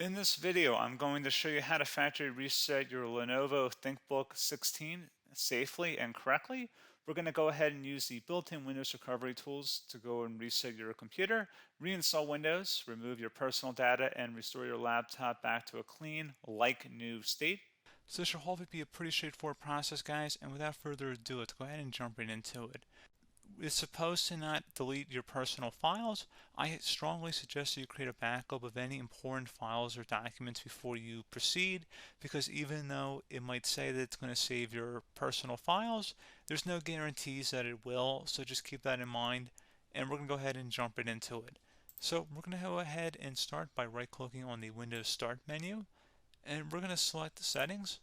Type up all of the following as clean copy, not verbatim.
In this video, I'm going to show you how to factory reset your Lenovo ThinkBook 16 safely and correctly. We're going to go ahead and use the built-in Windows recovery tools to go and reset your computer, reinstall Windows, remove your personal data, and restore your laptop back to a clean, like new state. So this should hopefully be a pretty straightforward process, guys, and without further ado, let's go ahead and jump right into it. It's supposed to not delete your personal files. I strongly suggest that you create a backup of any important files or documents before you proceed, because even though it might say that it's going to save your personal files, there's no guarantees that it will, so just keep that in mind, and we're going to go ahead and jump right into it. So we're going to go ahead and start by right-clicking on the Windows Start menu, and we're going to select the settings.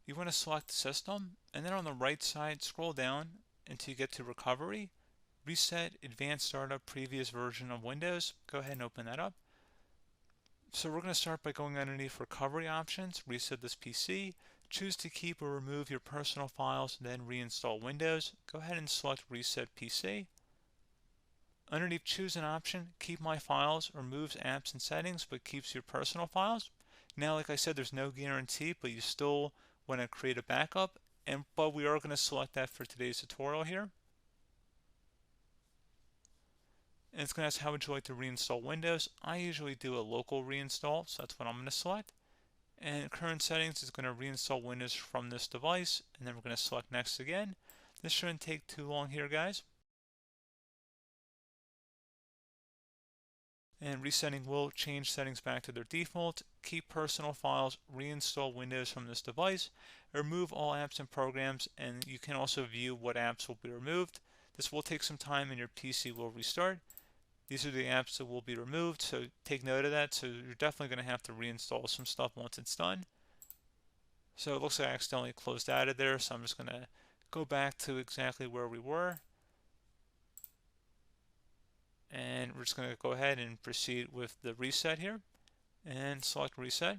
You want to select System, and then on the right side, scroll down until you get to Recovery. Reset Advanced Startup Previous Version of Windows. Go ahead and open that up. So we're going to start by going underneath Recovery Options, reset this PC, choose to keep or remove your personal files, then reinstall Windows. Go ahead and select Reset PC. Underneath Choose an option, Keep My Files removes apps and settings but keeps your personal files. Now, like I said, there's no guarantee, but you still want to create a backup, but we are going to select that for today's tutorial here. And it's going to ask how would you like to reinstall Windows. I usually do a local reinstall, so that's what I'm going to select. And current settings is going to reinstall Windows from this device, and then we're going to select next again. This shouldn't take too long here, guys. And resetting will change settings back to their default, keep personal files, reinstall Windows from this device, remove all apps and programs, and you can also view what apps will be removed. This will take some time and your PC will restart. These are the apps that will be removed, so take note of that. So you're definitely going to have to reinstall some stuff once it's done. So it looks like I accidentally closed out of there, so I'm just going to go back to exactly where we were. And we're just going to go ahead and proceed with the reset here and select reset.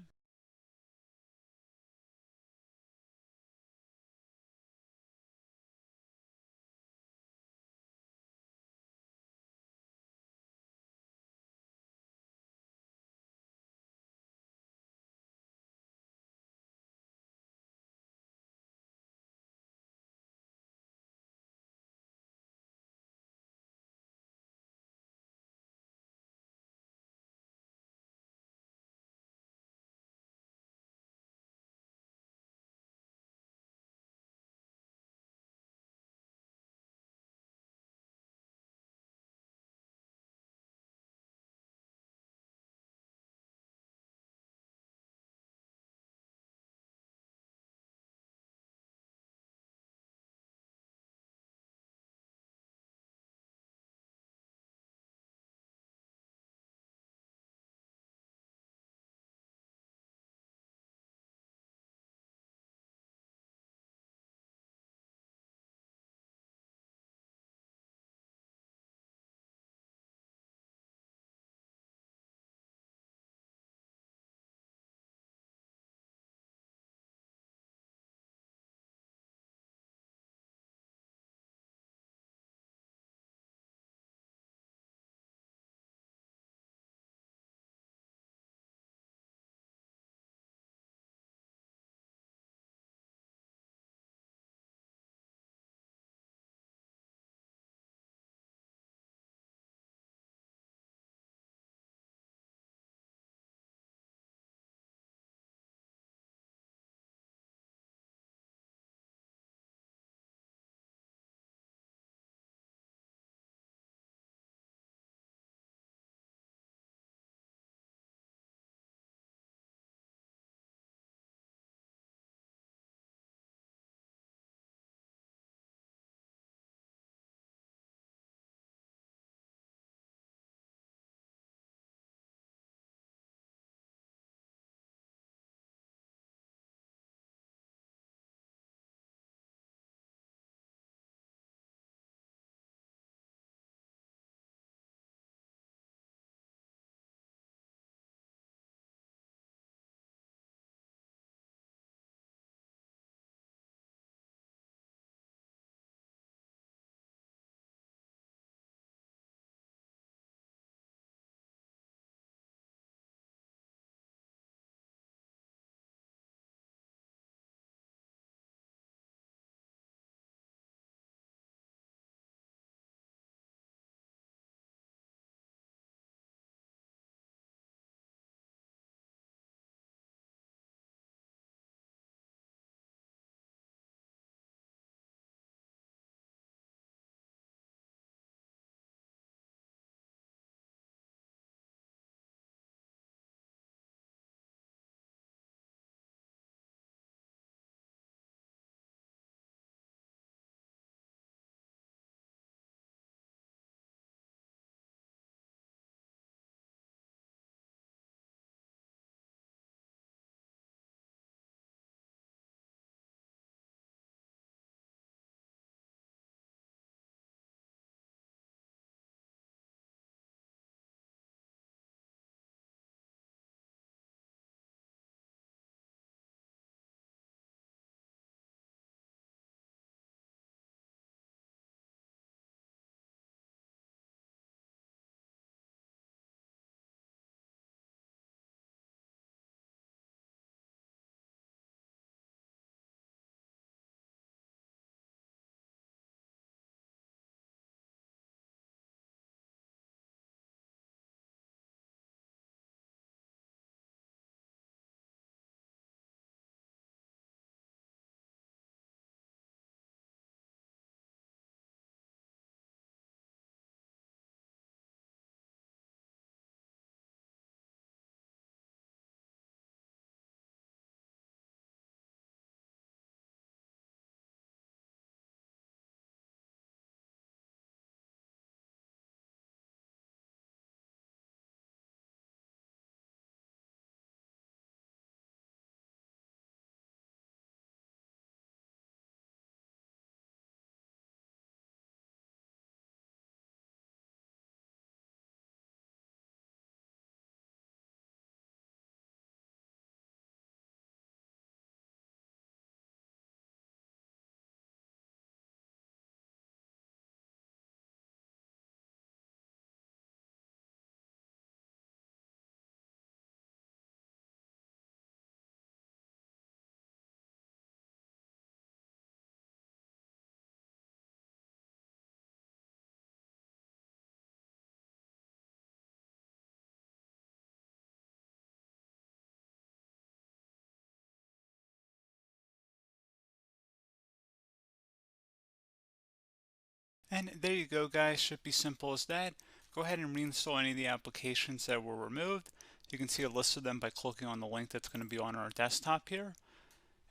And there you go, guys. Should be simple as that. Go ahead and reinstall any of the applications that were removed. You can see a list of them by clicking on the link that's going to be on our desktop here.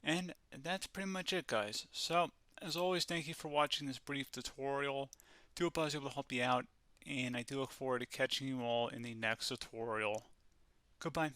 And that's pretty much it, guys. So, as always, thank you for watching this brief tutorial. Do hope I was able to help you out, and I do look forward to catching you all in the next tutorial. Goodbye.